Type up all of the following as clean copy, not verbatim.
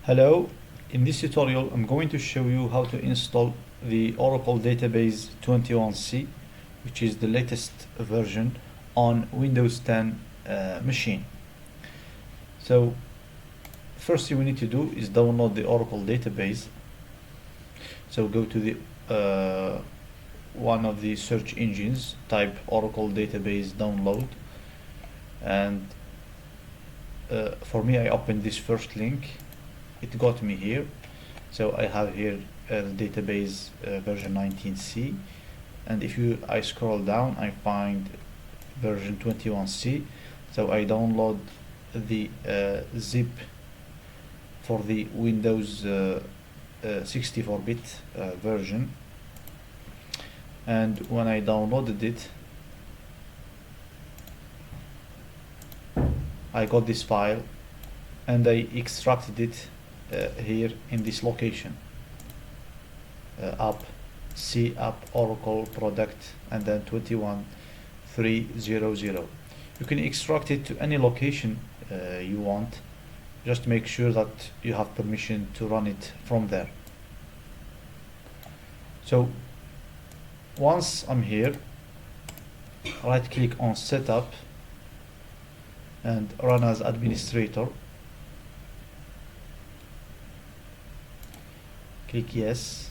Hello, in this tutorial I'm going to show you how to install the Oracle Database 21C, which is the latest version on Windows 10 machine. So first thing we need to do is download the Oracle Database. So go to the one of the search engines, type Oracle Database download, and for me I opened this first link. It got me here, so I have here the database version 19C, and if I scroll down I find version 21C. So I download the zip for the Windows 64-bit version, and when I downloaded it I got this file and I extracted it here in this location, C app Oracle product, and then 21300. You can extract it to any location you want. Just make sure that you have permission to run it from there. So once I'm here, right click on setup and run as administrator. Click yes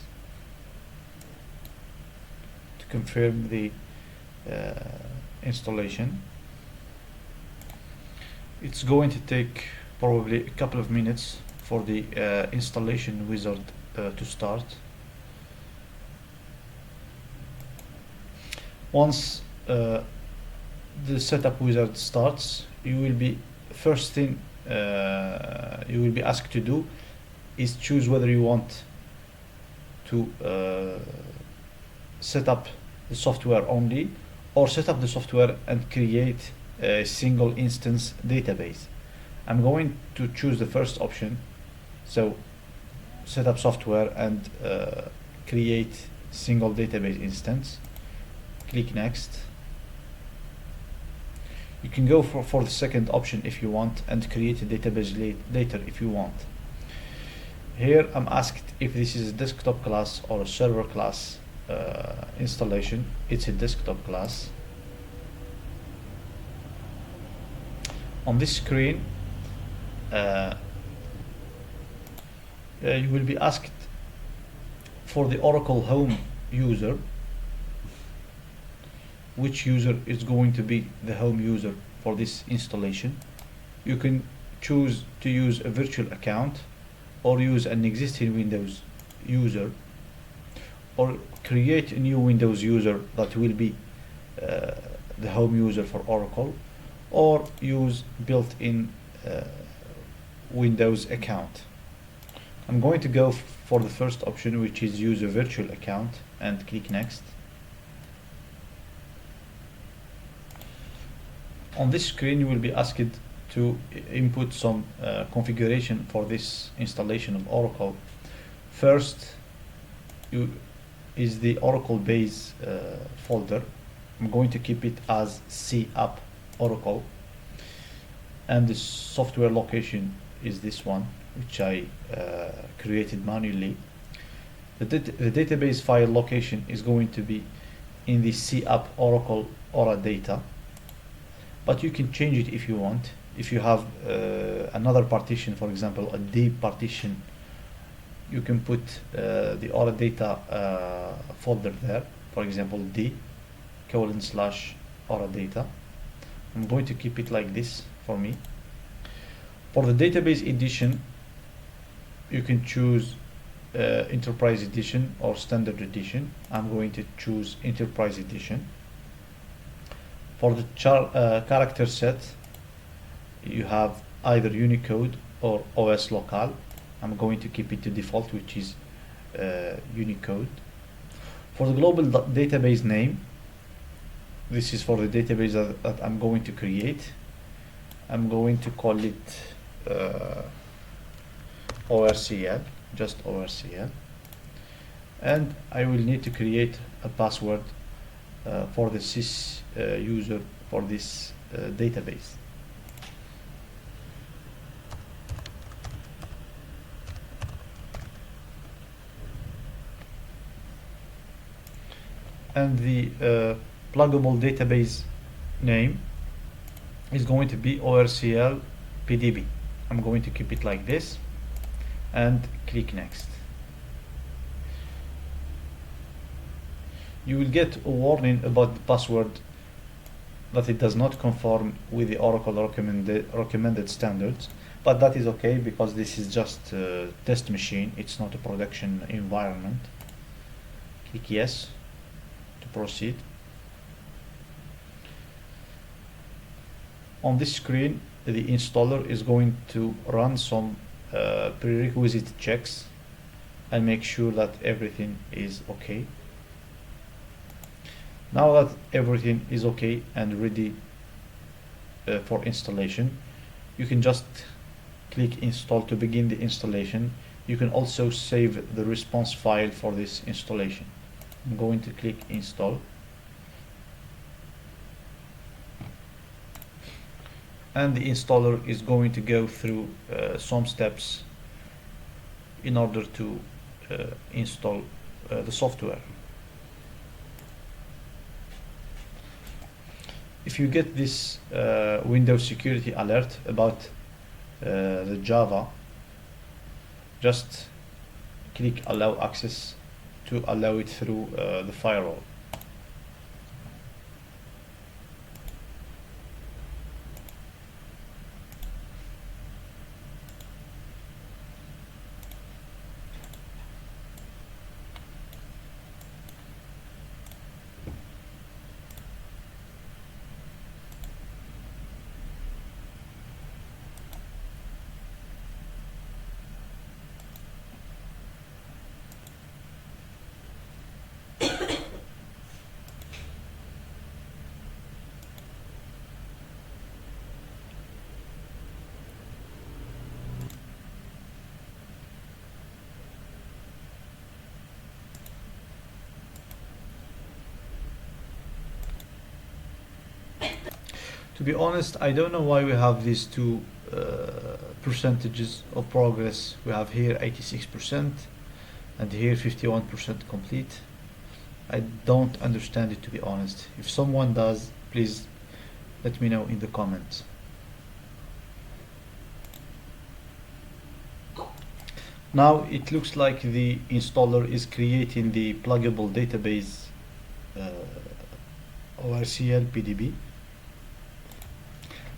to confirm the installation. It's going to take probably a couple of minutes for the installation wizard to start. Once the setup wizard starts, you will be first thing you will be asked to do is choose whether you want to set up the software only, or set up the software and create a single instance database. I'm going to choose the first option, so set up software and create single database instance. Click next. You can go for the second option if you want, and create a database later if you want. Here I'm asked if this is a desktop class or a server class installation. It's a desktop class. On this screen you will be asked for the Oracle home user. Which user is going to be the home user for this installation? You can choose to use a virtual account, or use an existing Windows user, or create a new Windows user that will be the home user for Oracle, or use built-in Windows account. I'm going to go for the first option, which is use a virtual account, and click next. On this screen you will be asked to input some configuration for this installation of Oracle. First is the Oracle base folder. I'm going to keep it as C app Oracle, and the software location is this one, which I created manually. The database file location is going to be in the C app Oracle Ora data, but you can change it if you want. If you have another partition, for example a D partition, you can put the Ora data folder there, for example D:/Ora data. I'm going to keep it like this for me. For the database edition, you can choose Enterprise Edition or Standard Edition. I'm going to choose Enterprise Edition. For the character set, you have either Unicode or OS local. I'm going to keep it to default, which is Unicode. For the global database name, this is for the database that I'm going to create. I'm going to call it ORCL, just ORCL, and I will need to create a password for the sys user for this database. and the pluggable database name is going to be ORCL PDB. I'm going to keep it like this and click next. You will get a warning about the password that it does not conform with the Oracle recommended standards, but that is okay because this is just a test machine, it's not a production environment. Click yes to proceed. On this screen, the installer is going to run some prerequisite checks and make sure that everything is okay. Now that everything is okay and ready for installation, you can just click install to begin the installation. You can also save the response file for this installation. I'm going to click install. And the installer is going to go through some steps in order to install the software. If you get this Windows security alert about the Java, just click allow access to allow it through the firewall. To be honest, I don't know why we have these two percentages of progress. We have here 86% and here 51% complete. I don't understand it, to be honest. If someone does, please let me know in the comments. Now it looks like the installer is creating the pluggable database ORCL PDB.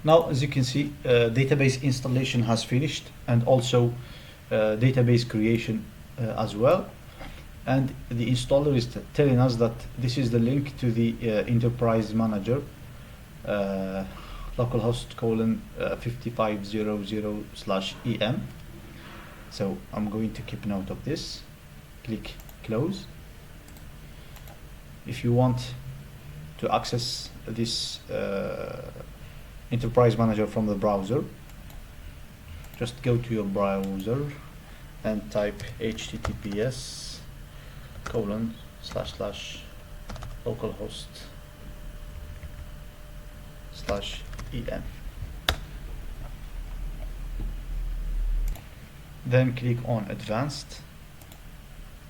Now, as you can see, database installation has finished, and also database creation as well. And the installer is telling us that this is the link to the enterprise manager, localhost : 5500/em. So I'm going to keep note of this. Click close. If you want to access this enterprise manager from the browser, just go to your browser and type https://localhost/em. Then click on advanced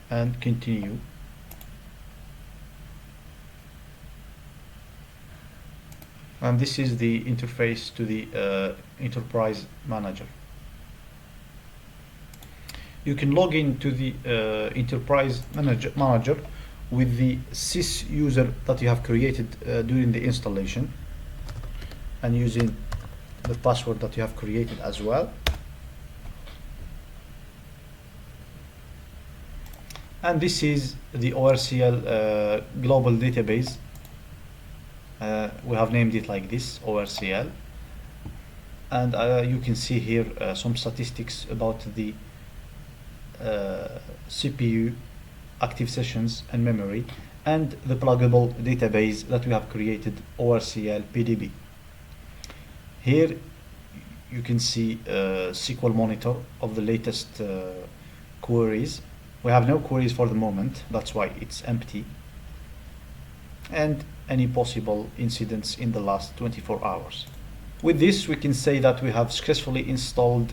and continue. And this is the interface to the enterprise manager. You can log into the enterprise manager with the sys user that you have created during the installation, and using the password that you have created as well. And this is the ORCL global database. We have named it like this, ORCL, and you can see here some statistics about the CPU, active sessions and memory, and the pluggable database that we have created, ORCL PDB. Here you can see SQL monitor of the latest queries. We have no queries for the moment, that's why it's empty, and any possible incidents in the last 24 hours. With this, we can say that we have successfully installed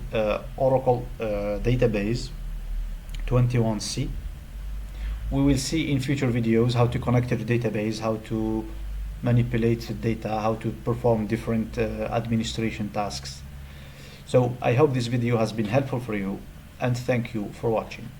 Oracle database 21C We will see in future videos how to connect to the database, how to manipulate the data, how to perform different administration tasks. So I hope this video has been helpful for you, and thank you for watching.